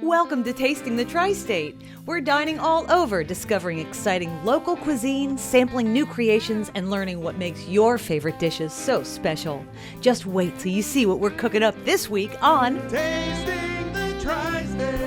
Welcome to Tasting the Tri-State. We're dining all over, discovering exciting local cuisine, sampling new creations, and learning what makes your favorite dishes so special. Just wait till you see what we're cooking up this week on Tasting the Tri-State.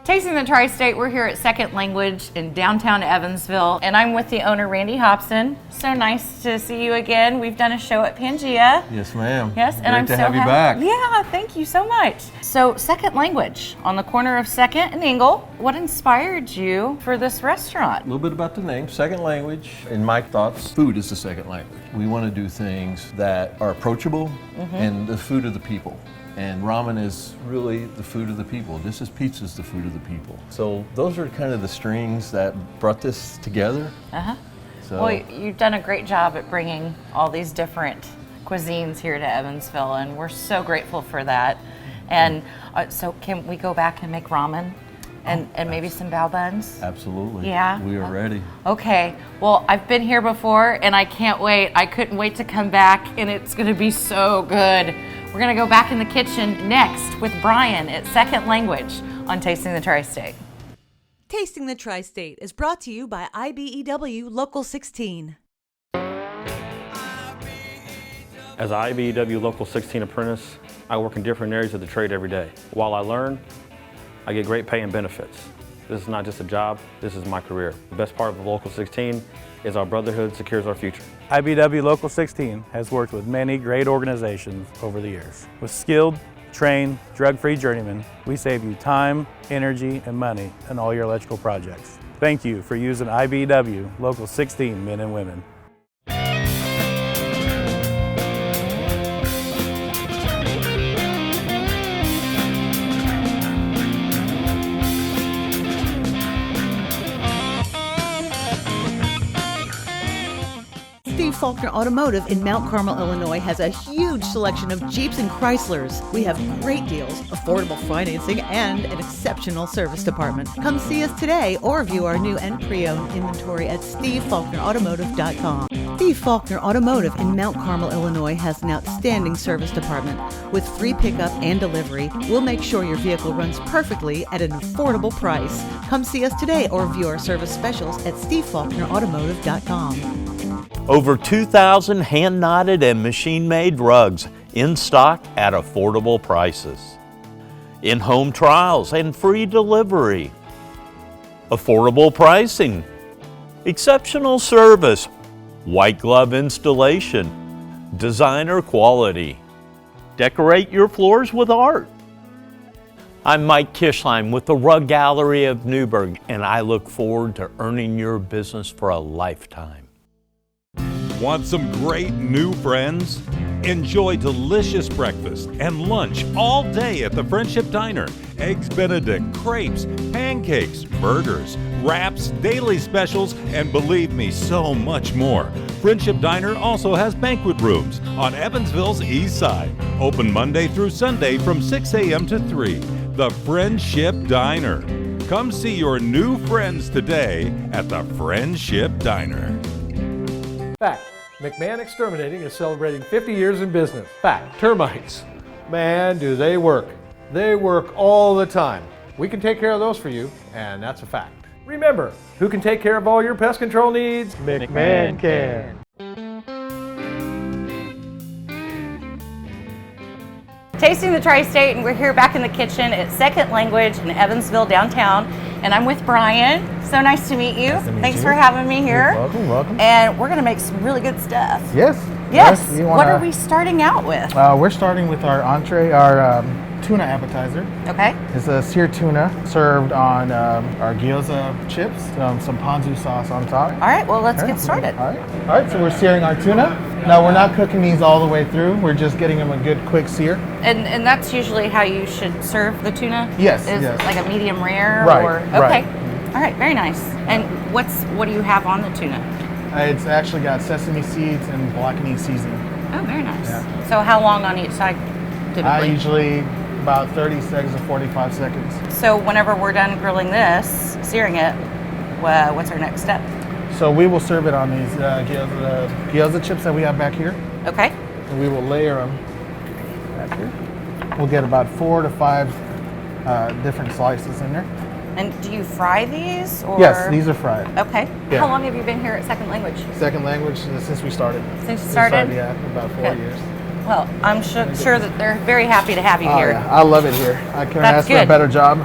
Tasting the Tri-State, we're here at Second Language in downtown Evansville, and I'm with the owner, Randy Hobson. So nice to see you again. We've done a show at Pangea. Yes, ma'am. Yes, and Great I'm to so have you happy. back. Yeah, thank you so much. So, Second Language on the corner of Second and Ingle. What inspired you for this restaurant? A little bit about the name, Second Language. In my thoughts, food is the second language. We want to do things that are approachable and the food of the people. And ramen is really the food of the people. Just as pizza is the food of the people. So those are kind of the strings that brought this together. So, Well, you've done a great job at bringing all these different cuisines here to Evansville, and we're so grateful for that. And so can we go back and make ramen and maybe some bao buns? absolutely. Yeah? We are ready. Okay, well, I've been here before and I can't wait. I couldn't wait to come back, and it's gonna be so good. We're gonna go back in the kitchen next with Brian at Second Language on Tasting the Tri-State. Tasting the Tri-State is brought to you by IBEW Local 16. As an IBEW Local 16 apprentice, I work in different areas of the trade every day. While I learn, I get great pay and benefits. This is not just a job, this is my career. The best part of Local 16 is our brotherhood secures our future. IBEW Local 16 has worked with many great organizations over the years. With skilled, trained, drug-free journeymen, we save you time, energy, and money in all your electrical projects. Thank you for using IBEW Local 16 men and women. Steve Faulkner Automotive in Mount Carmel, Illinois has a huge selection of Jeeps and Chryslers. We have great deals, affordable financing, and an exceptional service department. Come see us today or view our new and pre-owned inventory at stevefaulknerautomotive.com. Steve Faulkner Automotive in Mount Carmel, Illinois has an outstanding service department. With free pickup and delivery, we'll make sure your vehicle runs perfectly at an affordable price. Come see us today or view our service specials at stevefaulknerautomotive.com. Over 2,000 hand-knotted and machine-made rugs in stock at affordable prices. In-home trials and free delivery. Affordable pricing. Exceptional service. White glove installation. Designer quality. Decorate your floors with art. I'm Mike Kishline with the Rug Gallery of Newburgh, and I look forward to earning your business for a lifetime. Want some great new friends? Enjoy delicious breakfast and lunch all day at the Friendship Diner. Eggs Benedict, crepes, pancakes, burgers, wraps, daily specials, and believe me, so much more. Friendship Diner also has banquet rooms on Evansville's east side. Open Monday through Sunday from 6 a.m. to 3. The Friendship Diner. Come see your new friends today at the Friendship Diner. Fact, McMahon Exterminating is celebrating 50 years in business. Fact, termites. Man, do they work. They work all the time. We can take care of those for you, and that's a fact. Remember, who can take care of all your pest control needs? McMahon can. Tasting the Tri-State, and we're here back in the kitchen at Second Language in Evansville downtown, and I'm with Brian. So nice to meet you. Thanks for having me here. Welcome, welcome. And we're gonna make some really good stuff. Yes. Yes. What are we starting out with? We're starting with our entree, our tuna appetizer. Okay. It's a seared tuna served on our gyoza chips, some ponzu sauce on top. All right, well, let's get started. All right, so we're searing our tuna. Now, we're not cooking these all the way through. We're just getting them a good quick sear. And that's usually how you should serve the tuna? Yes, Is yes. like a medium rare? Right, Or, right. Okay. All right, very nice. And what do you have on the tuna? It's actually got sesame seeds and black anise seasoning. Oh, very nice. Yeah. So how long on each side typically? Usually about 30 seconds to 45 seconds. So whenever we're done grilling this, searing it, what's our next step? So we will serve it on these gyoza chips that we have back here. Okay. And we will layer them back here. We'll get about 4 to 5 different slices in there. And do you fry these? Or? Yes, these are fried. Okay. Yeah. How long have you been here at Second Language? Second language since we started. Since you started? Yeah, about 4 Okay. years. Well, I'm sure that they're very happy to have you Oh, here. yeah. I love it here. I couldn't That's ask for a good. better job.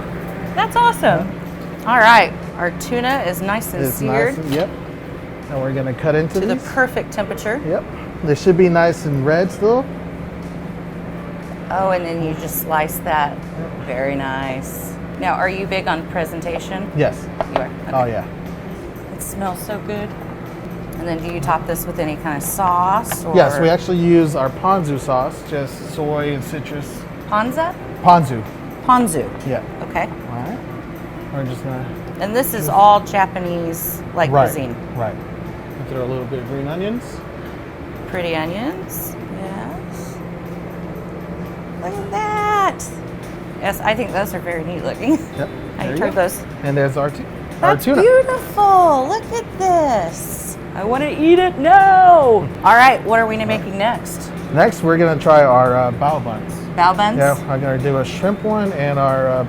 That's awesome. All right, our tuna is nice and It's seared nice. Yep. And we're gonna cut into to the these. perfect temperature. Yep. They should be nice and red still. Oh, and then you just slice that. Very nice. Now, are you big on presentation? Yes. You are. Okay. Oh yeah. It smells so good. And then do you top this with any kind of sauce? Or Yes, we actually use our ponzu sauce, just soy and citrus. Ponza? Ponzu. Ponzu. Yeah. Okay. All right. We're just gonna. And this is all Japanese like Right. cuisine. Right. We throw a little bit of green onions. Pretty onions. Yes. Look at that. Yes, I think those are very neat looking. Yep. I There you tried go. those. And there's our That's tuna. beautiful. Look at this. I want to eat it now. All right, what are we making next? Next, we're gonna try our bao buns. Bao buns? Yeah, I'm gonna do a shrimp one and our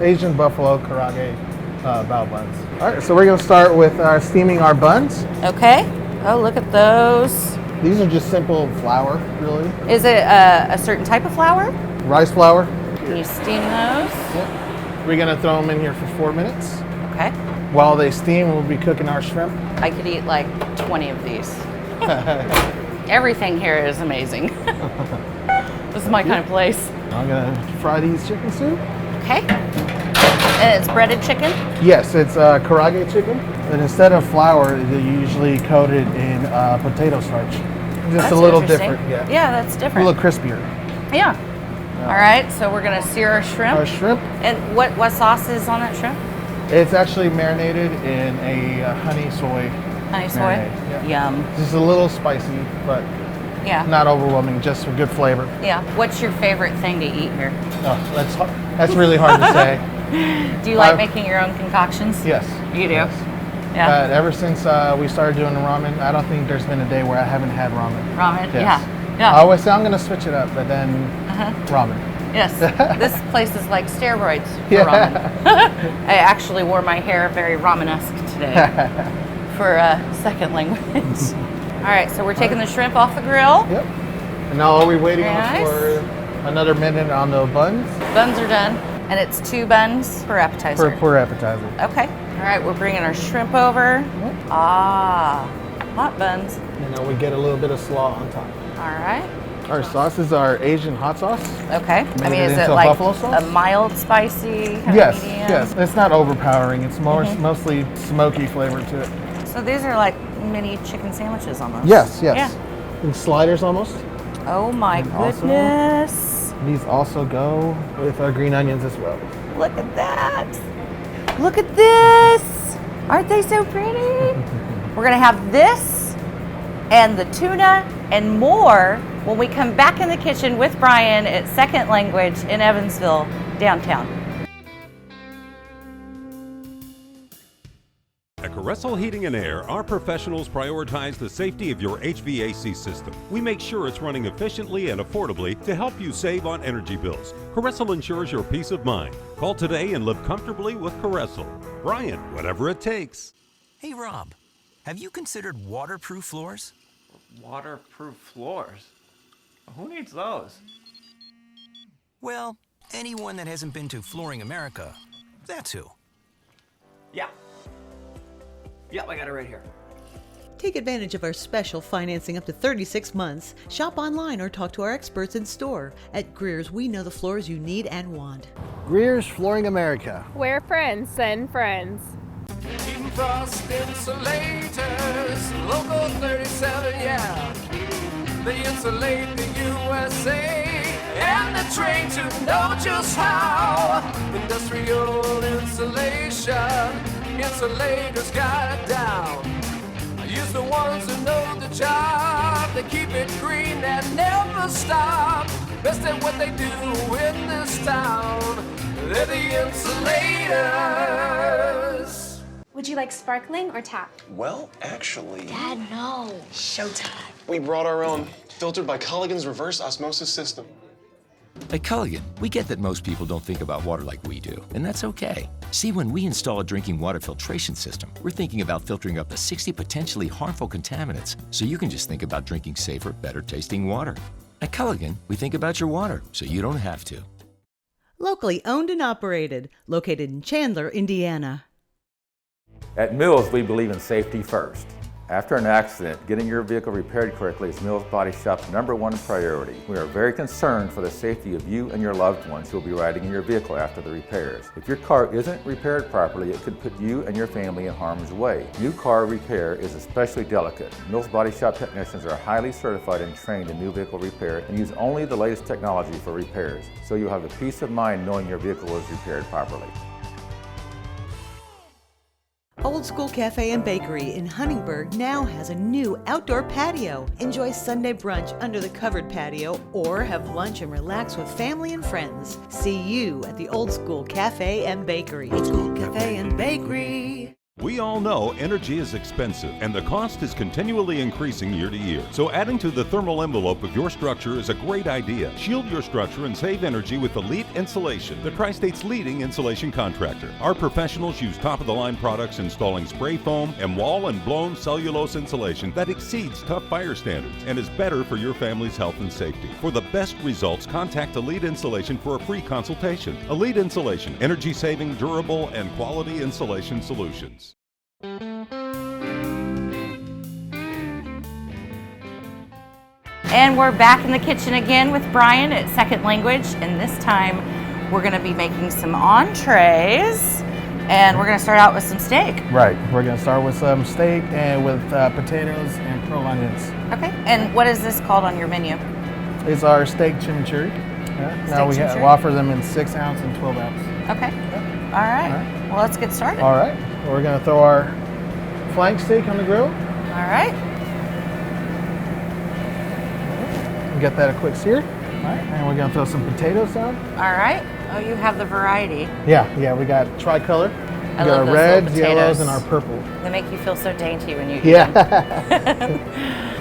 Asian buffalo karage bao buns. All right, so we're gonna start with steaming our buns. Okay. Oh, look at those. These are just simple flour, really. Is it a certain type of flour? Rice flour. Can you steam those? Yep. We're gonna throw them in here for 4 minutes. Okay. While they steam, we'll be cooking our shrimp. I could eat like 20 of these. Everything here is amazing. This is my kind of place. I'm gonna fry these chicken soup. Okay. And it's breaded chicken? Yes, it's karage chicken. And instead of flour, they usually coat it in potato starch. Just That's a little interesting. different, yeah. Yeah, that's A different. little crispier. Yeah. All right, so we're gonna sear our shrimp. Our shrimp, And what sauce is on that shrimp? it's actually marinated in a honey soy. Honey soy? Marinade, yeah. Yum. Just a little spicy, but Yeah. not overwhelming, just for good flavor. Yeah. What's your favorite thing to eat here? Oh, that's really hard to say. Do you like making your own concoctions? Yes. You do? Yes. Yeah. Ever since we started doing the ramen, I don't think there's been a day where I haven't had ramen. Ramen? Yes. Yeah. I always say I'm going to switch it up, but then ramen. Yes. This place is like steroids for Yeah. ramen. I actually wore my hair very ramen-esque today for Second Language. All right, so we're taking the shrimp off the grill. Yep. And now are we waiting Very nice. for another minute on the buns? Buns are done, and it's 2 buns per appetizer. For appetizer. Okay. All right, we're bringing our shrimp over. Ah, hot buns. And now we get a little bit of slaw on top. All right. Our sauce is our Asian hot sauce. Okay. I Made mean, it is it into like buffalo sauce? a mild spicy? Kind Yes, of medium? yes. It's not overpowering. It's mostly smoky flavor to it. So these are like mini chicken sandwiches almost. Yes, yes. Yeah. And sliders almost. Oh my And also- goodness. These also go with our green onions as well. Look at that. Look at this. Aren't they so pretty? We're going to have this and the tuna and more when we come back in the kitchen with Brian at Second Language in Evansville, downtown. At Caressel Heating and Air, our professionals prioritize the safety of your HVAC system. We make sure it's running efficiently and affordably to help you save on energy bills. Caressel ensures your peace of mind. Call today and live comfortably with Caressel. Brian, whatever it takes. Hey Rob, have you considered waterproof floors? Waterproof floors? Who needs those? Well, anyone that hasn't been to Flooring America, that's who. Yeah. Yep, I got it right here. Take advantage of our special financing up to 36 months. Shop online or talk to our experts in store. At Greer's, we know the floors you need and want. Greer's Flooring America. Where friends send friends. Even Frost Insulators, Local 37, yeah. They insulate the USA, and they're trained to know just how. Industrial insulation, insulators got it down. Use the ones who know the job. They keep it green and never stop. Best at what they do in this town. They're the insulators. Would you like sparkling or tap? Well, actually... Dad, no. Showtime. We brought our own, filtered by Culligan's reverse osmosis system. At Culligan, we get that most people don't think about water like we do, and that's okay. See, when we install a drinking water filtration system, we're thinking about filtering up to 60 potentially harmful contaminants, so you can just think about drinking safer, better tasting water. At Culligan, we think about your water, so you don't have to. Locally owned and operated, located in Chandler, Indiana. At Mills, we believe in safety first. After an accident, getting your vehicle repaired correctly is Mills Body Shop's #1 priority. We are very concerned for the safety of you and your loved ones who will be riding in your vehicle after the repairs. If your car isn't repaired properly, it could put you and your family in harm's way. New car repair is especially delicate. Mills Body Shop technicians are highly certified and trained in new vehicle repair and use only the latest technology for repairs, so you'll have the peace of mind knowing your vehicle is repaired properly. Old School Cafe and Bakery in Huntingburg now has a new outdoor patio. Enjoy Sunday brunch under the covered patio or have lunch and relax with family and friends. See you at the Old School Cafe and Bakery. Old School Cafe and Bakery. We all know energy is expensive and the cost is continually increasing year to year. So adding to the thermal envelope of your structure is a great idea. Shield your structure and save energy with Elite Insulation, the Tri-State's leading insulation contractor. Our professionals use top-of-the-line products installing spray foam and wall and blown cellulose insulation that exceeds tough fire standards and is better for your family's health and safety. For the best results, contact Elite Insulation for a free consultation. Elite Insulation, energy-saving, durable, and quality insulation solutions. And we're back in the kitchen again with Brian at Second Language, and this time we're going to be making some entrees, and we're going to start out with some steak. Right. We're going to start with some steak and with potatoes and pearl onions. Okay. And what is this called on your menu? It's our steak chimichurri. Yeah. Now we offer them in 6 ounce and 12 ounce. Okay. Yeah. All right. Well, let's get started. All right. We're going to throw our flank steak on the grill. All right. Get that a quick sear. All right. And we're going to throw some potatoes on. All right. Oh, you have the variety. Yeah. We got tricolor. I We love got our those reds, little potatoes. yellows, and our purple. They make you feel so dainty when you eat them.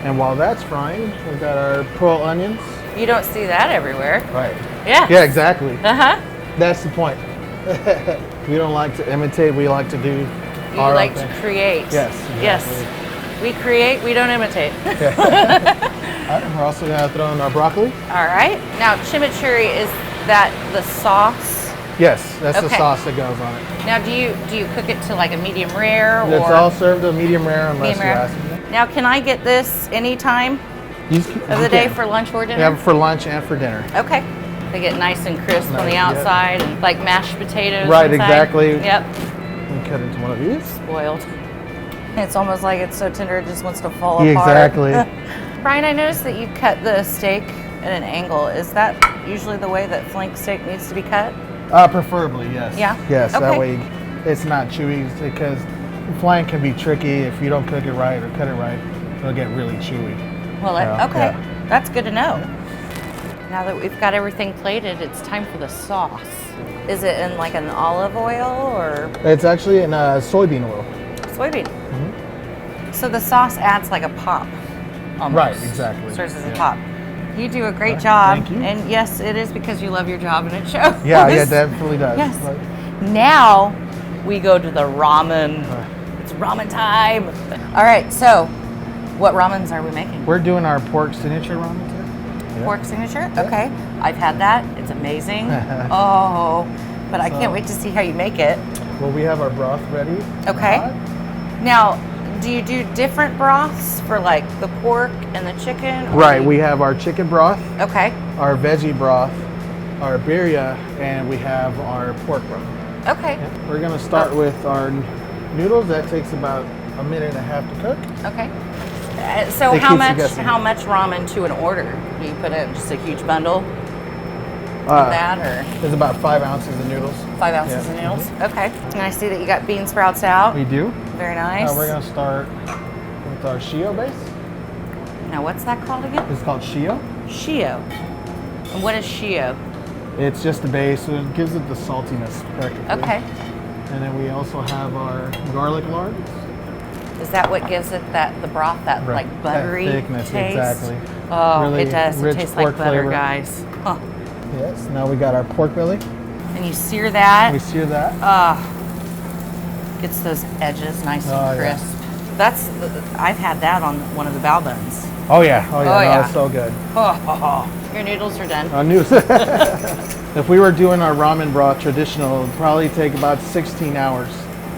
And while that's frying, we've got our pearl onions. You don't see that everywhere. Right. Yeah. Yeah, exactly. Uh-huh. That's the point. We don't like to imitate, we like to do You like to create. Yes. Exactly. Yes. We create, we don't imitate. All right, we're also going to throw in our broccoli. All right. Now, chimichurri, is that the sauce? Yes, that's the Okay. sauce that goes on it. Now, do you cook it to like a medium rare or? It's all served to medium rare unless medium you rare. ask me. Now, can I get this anytime of the day for lunch or dinner? Yeah, for lunch and for dinner. Okay. They get nice and crisp on the outside and like mashed potatoes. Right, inside. exactly. Yep. We cut into one of these. Spoiled. It's almost like it's so tender it just wants to fall apart. Exactly. Brian, I noticed that you cut the steak at an angle. Is that usually the way that flank steak needs to be cut? Preferably, yes. Yeah? Yes, Okay. that way it's not chewy because flank can be tricky if you don't cook it right or cut it right. It'll get really chewy. Well, okay. Yeah. That's good to know. Now that we've got everything plated, it's time for the sauce. Is it in like an olive oil or? It's actually in soybean oil. Soybean. So the sauce adds like a pop. Almost. Right, exactly. Serves as a pop. You do a great job. Thank you. And yes, it is because you love your job and it shows. Yeah, it definitely does. Yes. Now we go to the ramen. It's ramen time. All right, so what ramens are we making? We're doing our pork signature ramen today. Yeah. Pork signature? Okay. I've had that. It's amazing. Oh, but I can't wait to see how you make it. Well, we have our broth ready. Okay. Now, do you do different broths for like the pork and the chicken? or Right, do you- we have our chicken broth, Okay. our veggie broth, our birria, and we have our pork broth. Okay. We're going to start with our noodles. That takes about a minute and a half to cook. Okay. So It how keeps you much guessing. ramen to an order? Do you put in just a huge bundle of that or There's about 5 ounces of noodles. 5 ounces Yeah. of noodles? Okay. And I see that you got bean sprouts out. We do. Very nice. We're going to start with our shio base. Now what's that called again? It's called shio. Shio. And what is shio? It's just the base, so it gives it the saltiness practically. Okay. And then we also have our garlic lard. Is that what gives it the broth, that Right. like buttery That thickness, taste? exactly. Oh, Really it does. It rich tastes like pork butter, flavor. guys. Huh. Yes, now we got our pork belly. And you sear that. We sear that. Gets those edges nice Oh, and yeah. crisp. I've had that on one of the bao buns. Oh yeah, Oh, no, yeah. it's so good. Your noodles are done. I knew. If we were doing our ramen broth traditional, it'd probably take about 16 hours.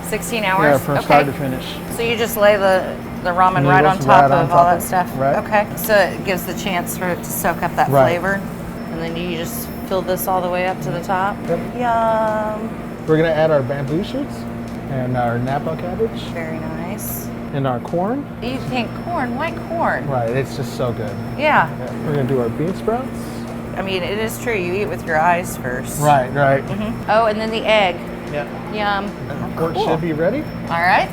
16 hours? Yeah, from start to finish. So you just lay the ramen right on Noodles top right on of all top that of- stuff? right. Okay. So it gives the chance for it to soak up that Right. flavor. And then you just fill this all the way up to the top. Yep. Yum. We're gonna add our bamboo shoots and our Napa cabbage Very nice. and our corn. You think corn? Why corn? Right, it's just so good. Yeah. We're gonna do our bean sprouts. I mean, it is true. You eat with your eyes first. Right. Oh, and then the egg. Yeah. Yum. And our pork Cool. should be ready. All right.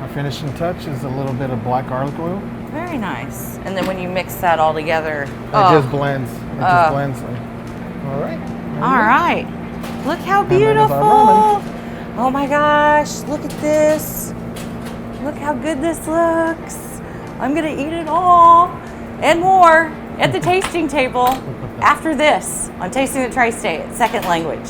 Our finishing touch is a little bit of black garlic oil. Very nice. And then when you mix that all together, It just blends. It just blends. All right. All right. Look how then there's beautiful. our Oh my gosh, look at this. Look how good this looks. I'm gonna eat it all and more at the tasting table after this on Tasting the Tri-State, second language.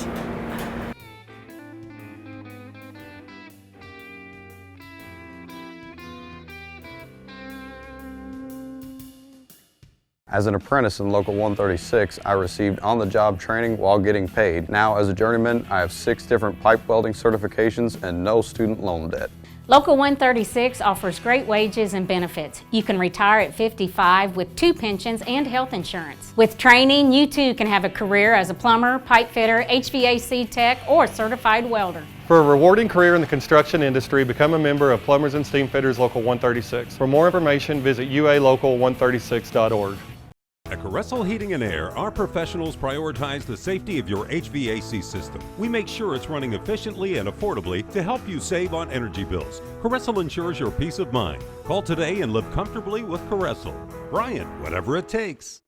As an apprentice in Local 136, I received on-the-job training while getting paid. Now, as a journeyman, I have 6 different pipe welding certifications and no student loan debt. Local 136 offers great wages and benefits. You can retire at 55 with 2 pensions and health insurance. With training, you too can have a career as a plumber, pipe fitter, HVAC tech, or certified welder. For a rewarding career in the construction industry, become a member of Plumbers and Steam Fitters Local 136. For more information, visit ualocal136.org. At Caressel Heating and Air, our professionals prioritize the safety of your HVAC system. We make sure it's running efficiently and affordably to help you save on energy bills. Caressel ensures your peace of mind. Call today and live comfortably with Caressel. Brian, whatever it takes.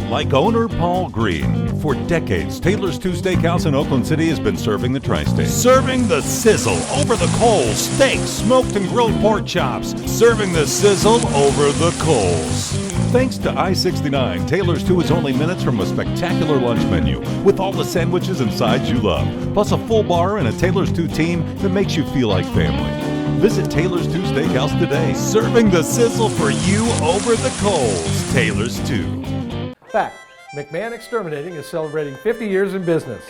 Like owner Paul Green, for decades, Taylor's 2 Steakhouse in Oakland City has been serving the tri-state. Serving the sizzle over the coals, steaks, smoked and grilled pork chops. Serving the sizzle over the coals. Thanks to I-69, Taylor's 2 is only minutes from a spectacular lunch menu with all the sandwiches and sides you love, plus a full bar and a Taylor's 2 team that makes you feel like family. Visit Taylor's 2 Steakhouse today, serving the sizzle for you over the coals. Taylor's 2. Fact, McMahon Exterminating is celebrating 50 years in business.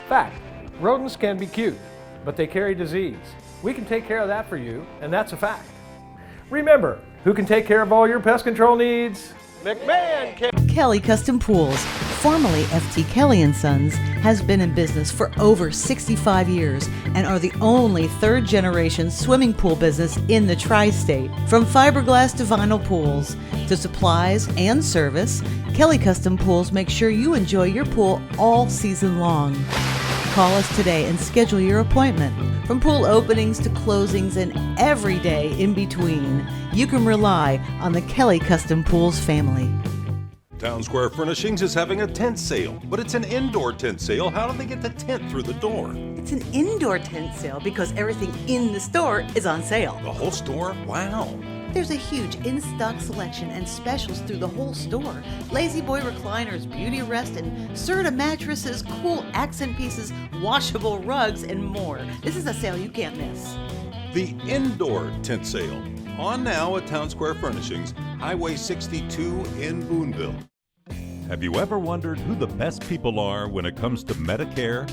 Fact, rodents can be cute, but they carry disease. We can take care of that for you, and that's a fact. Remember, who can take care of all your pest control needs? McMahon can. Kelly Custom Pools, formerly FT Kelly & Sons, has been in business for over 65 years and are the only third-generation swimming pool business in the tri-state. From fiberglass to vinyl pools, to supplies and service, Kelly Custom Pools make sure you enjoy your pool all season long. Call us today and schedule your appointment. From pool openings to closings and every day in between, you can rely on the Kelly Custom Pools family. Town Square Furnishings is having a tent sale, but it's an indoor tent sale. How do they get the tent through the door? It's an indoor tent sale because everything in the store is on sale. The whole store? Wow. There's a huge in-stock selection and specials through the whole store. Lazy Boy recliners, beauty rest, and Serta mattresses, cool accent pieces, washable rugs, and more. This is a sale you can't miss. The indoor tent sale. On now at Town Square Furnishings, Highway 62 in Boonville. Have you ever wondered who the best people are when it comes to Medicare?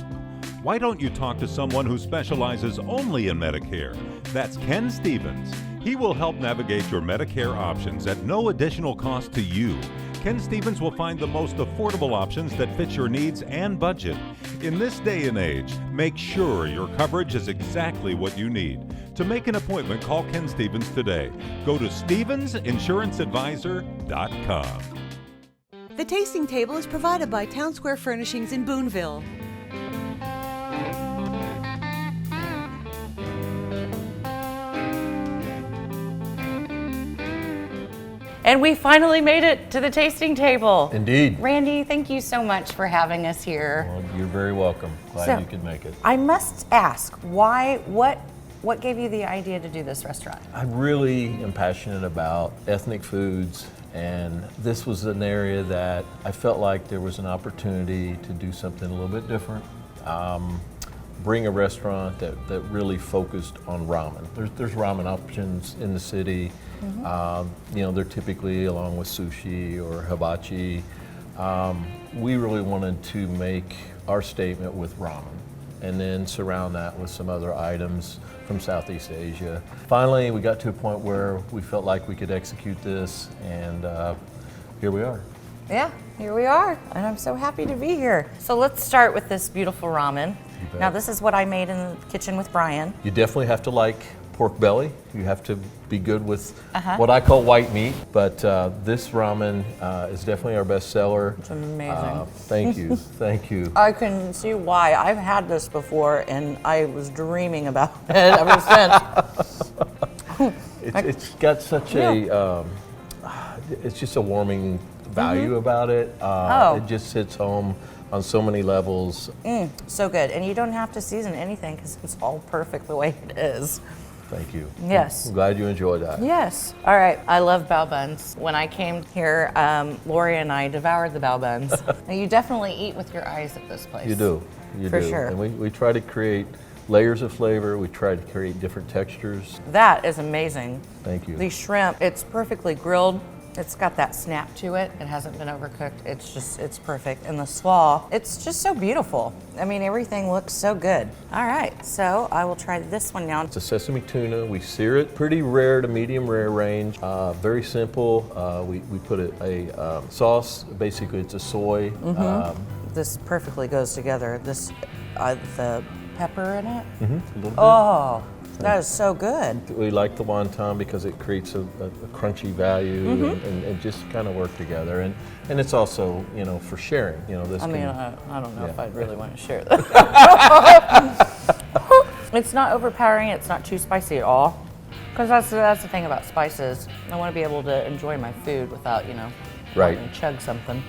Why don't you talk to someone who specializes only in Medicare? That's Ken Stevens. He will help navigate your Medicare options at no additional cost to you. Ken Stevens will find the most affordable options that fit your needs and budget. In this day and age, make sure your coverage is exactly what you need. To make an appointment, call Ken Stevens today. Go to StevensInsuranceAdvisor.com. The tasting table is provided by Town Square Furnishings in Boonville. And we finally made it to the tasting table. Indeed. Randy, thank you so much for having us here. Well, you're very welcome. Glad you could make it. I must ask, what gave you the idea to do this restaurant? I really am passionate about ethnic foods And this was an area that I felt like there was an opportunity to do something a little bit different. Bring a restaurant that really focused on ramen. There's ramen options in the city. You know, they're typically along with sushi or hibachi. We really wanted to make our statement with ramen and then surround that with some other items from Southeast Asia. Finally, we got to a point where we felt like we could execute this, and here we are. Yeah, here we are, and I'm so happy to be here. So let's start with this beautiful ramen. Now this is what I made in the kitchen with Brian. You definitely have to like pork belly. You have to be good with what I call white meat, but this ramen is definitely our best seller. It's amazing. Thank you, thank you. I can see why. I've had this before, and I was dreaming about it ever since. It's got such a, it's just a warming value about it. It just hits home on so many levels. So good, and you don't have to season anything because it's all perfect the way it is. Thank you. Yes. I'm glad you enjoyed that. Yes. All right. I love bao buns. When I came here, Lori and I devoured the bao buns. Now, you definitely eat with your eyes at this place. You do. You For do. sure. And we try to create layers of flavor. We try to create different textures. That is amazing. Thank you. The shrimp, it's perfectly grilled. It's got that snap to it. It hasn't been overcooked. It's perfect. And the slaw, it's just so beautiful. I mean, everything looks so good. All right, so I will try this one now. It's a sesame tuna. We sear it, pretty rare to medium rare range. Very simple. We put a sauce. Basically, it's a soy. This perfectly goes together. This, the pepper in it. A little bit. Oh, that is so good. We like the wonton because it creates a crunchy value and just kind of work together. And it's also, you know, for sharing. You know, this. I mean, can, I don't know if I'd really want to share this. It's not overpowering. It's not too spicy at all. Because that's the thing about spices. I want to be able to enjoy my food without, you know, right. having to chug something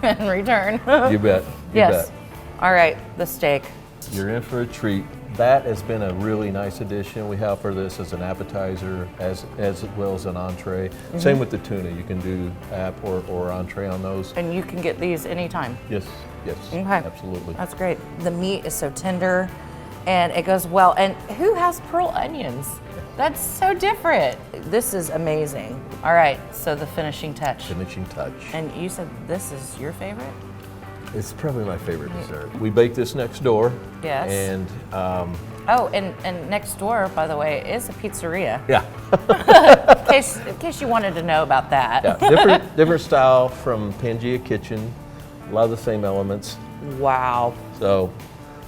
in return. You bet. Yes. All right, the steak. You're in for a treat. That has been a really nice addition. We have for this as an appetizer as well as an entree. Same with the tuna. You can do app or entree on those. And you can get these anytime. Yes, yes, Okay. absolutely. That's great. The meat is so tender and it goes well. And who has pearl onions? That's so different. This is amazing. All right, so the finishing touch. Finishing touch. And you said this is your favorite? It's probably my favorite dessert. We bake this next door. Yes. And oh, and next door, by the way, is a pizzeria. yeah. In case you wanted to know about that. Yeah, different style from Pangea Kitchen. A lot of the same elements. Wow. So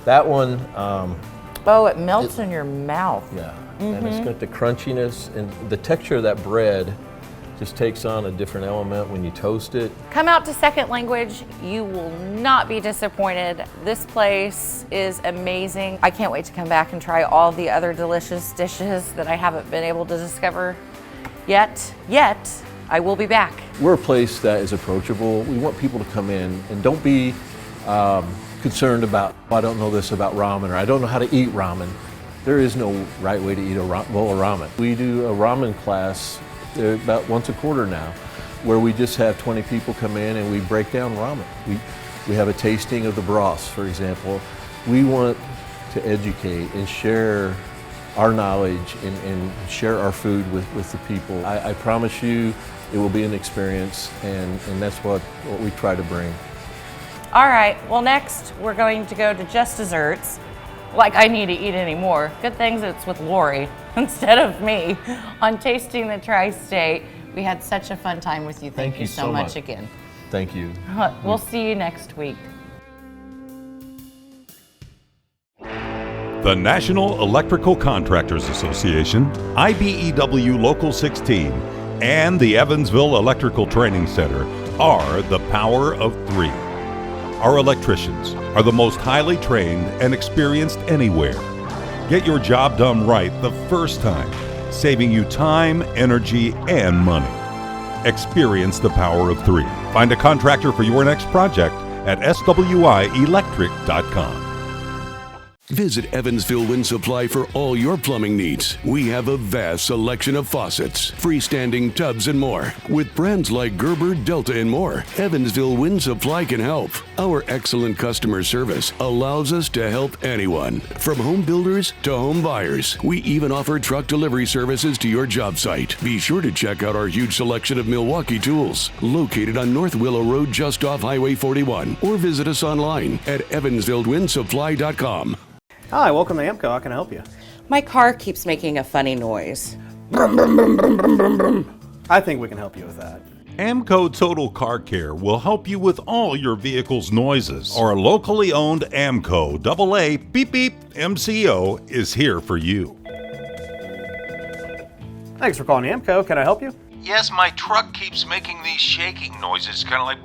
that one. Oh, it melts in your mouth. Yeah. And it's got the crunchiness and the texture of that bread just takes on a different element when you toast it. Come out to Second Language. You will not be disappointed. This place is amazing. I can't wait to come back and try all the other delicious dishes that I haven't been able to discover yet. I will be back. We're a place that is approachable. We want people to come in and don't be concerned about, I don't know this about ramen or I don't know how to eat ramen. There is no right way to eat a bowl of ramen. We do a ramen class about once a quarter now, where we just have 20 people come in and we break down ramen. We have a tasting of the broths, for example. We want to educate and share our knowledge and share our food with the people. I promise you it will be an experience, and that's what we try to bring. All right, well next we're going to go to Just Desserts. Like I need to eat any more. Good things it's with Lori instead of me on Tasting the Tri-State. We had such a fun time with you. Thank you so much again. Thank you. We'll see you next week. The National Electrical Contractors Association, IBEW Local 16, and the Evansville Electrical Training Center are the power of three. Our electricians are the most highly trained and experienced anywhere. Get your job done right the first time, saving you time, energy, and money. Experience the power of three. Find a contractor for your next project at swielectric.com. Visit Evansville Wind Supply for all your plumbing needs. We have a vast selection of faucets, freestanding tubs, and more. With brands like Gerber, Delta, and more, Evansville Wind Supply can help. Our excellent customer service allows us to help anyone, from home builders to home buyers. We even offer truck delivery services to your job site. Be sure to check out our huge selection of Milwaukee tools, located on North Willow Road just off Highway 41, or visit us online at evansvillewindsupply.com. Hi, welcome to AMCO. How can I help you? My car keeps making a funny noise. I think we can help you with that. AMCO Total Car Care will help you with all your vehicle's noises. Our locally owned AMCO AA beep beep MCO is here for you. Thanks for calling AMCO. Can I help you? Yes, my truck keeps making these shaking noises, kind of like...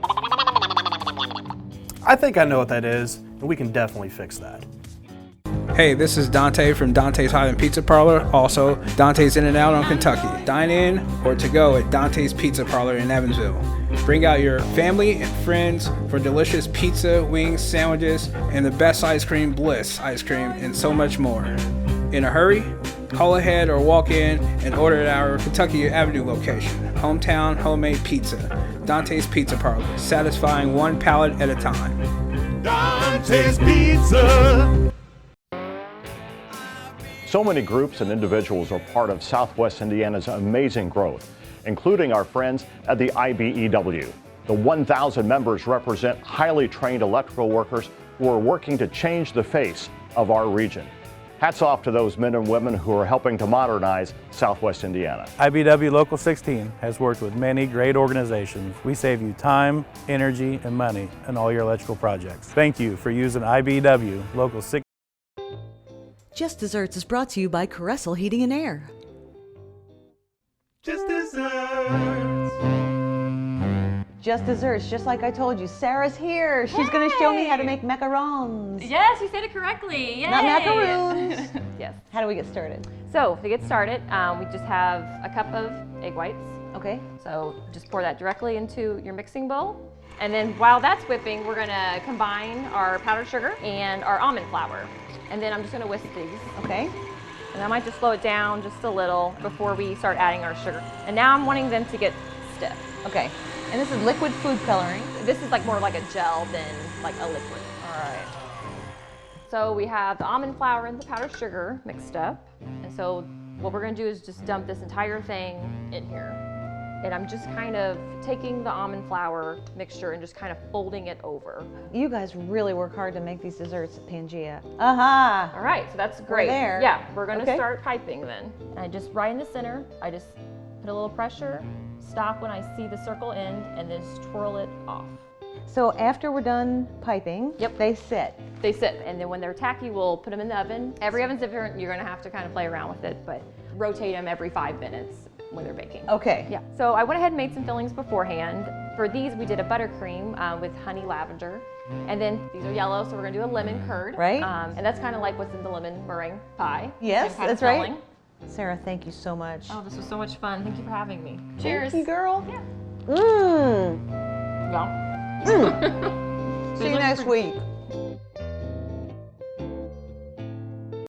I think I know what that is, and we can definitely fix that. Hey, this is Dante from Dante's Hot and Pizza Parlor, also Dante's In and Out on Kentucky. Dine in or to go at Dante's Pizza Parlor in Evansville. Bring out your family and friends for delicious pizza, wings, sandwiches, and the best ice cream, Bliss ice cream, and so much more. In a hurry? Call ahead or walk in and order at our Kentucky Avenue location. Hometown homemade pizza. Dante's Pizza Parlor, satisfying one palate at a time. Dante's Pizza! So many groups and individuals are part of Southwest Indiana's amazing growth, including our friends at the IBEW. The 1,000 members represent highly trained electrical workers who are working to change the face of our region. Hats off to those men and women who are helping to modernize Southwest Indiana. IBEW Local 16 has worked with many great organizations. We save you time, energy, and money in all your electrical projects. Thank you for using IBEW Local 16. Just Desserts is brought to you by Caressel Heating and Air. Just desserts. Just Desserts, just like I told you. Sarah's here. She's going to show me how to make macarons. Yes, you said it correctly. Yay. Not macaroons. Yes. How do we get started? So to get started, we just have a cup of egg whites. Okay. So just pour that directly into your mixing bowl. And then while that's whipping, we're gonna combine our powdered sugar and our almond flour. And then I'm just gonna whisk these. Okay. And I might just slow it down just a little before we start adding our sugar. And now I'm wanting them to get stiff. Okay. And this is liquid food coloring. This is like more like a gel than like a liquid. All right. So we have the almond flour and the powdered sugar mixed up. And so what we're gonna do is just dump this entire thing in here. And I'm just kind of taking the almond flour mixture and just kind of folding it over. You guys really work hard to make these desserts at Pangea. Aha! All right, so that's great. We're there. Yeah, we're gonna Okay. start piping then. And I just right in the center, I just put a little pressure, stop when I see the circle end, and then just twirl it off. So after we're done piping, they sit. They sit, and then when they're tacky, we'll put them in the oven. Every oven's different, you're gonna have to kind of play around with it, but rotate them every 5 minutes when they're baking. Okay. Yeah. So I went ahead and made some fillings beforehand. For these, we did a buttercream with honey lavender. And then these are yellow, so we're gonna do a lemon curd. Right. And that's kind of like what's in the lemon meringue pie. Yes, Same kind of that's right. filling. Sarah, thank you so much. Oh, this was so much fun. Thank you for having me. Thank Cheers. you, girl. Yeah. Mmm. Yum. See you next week.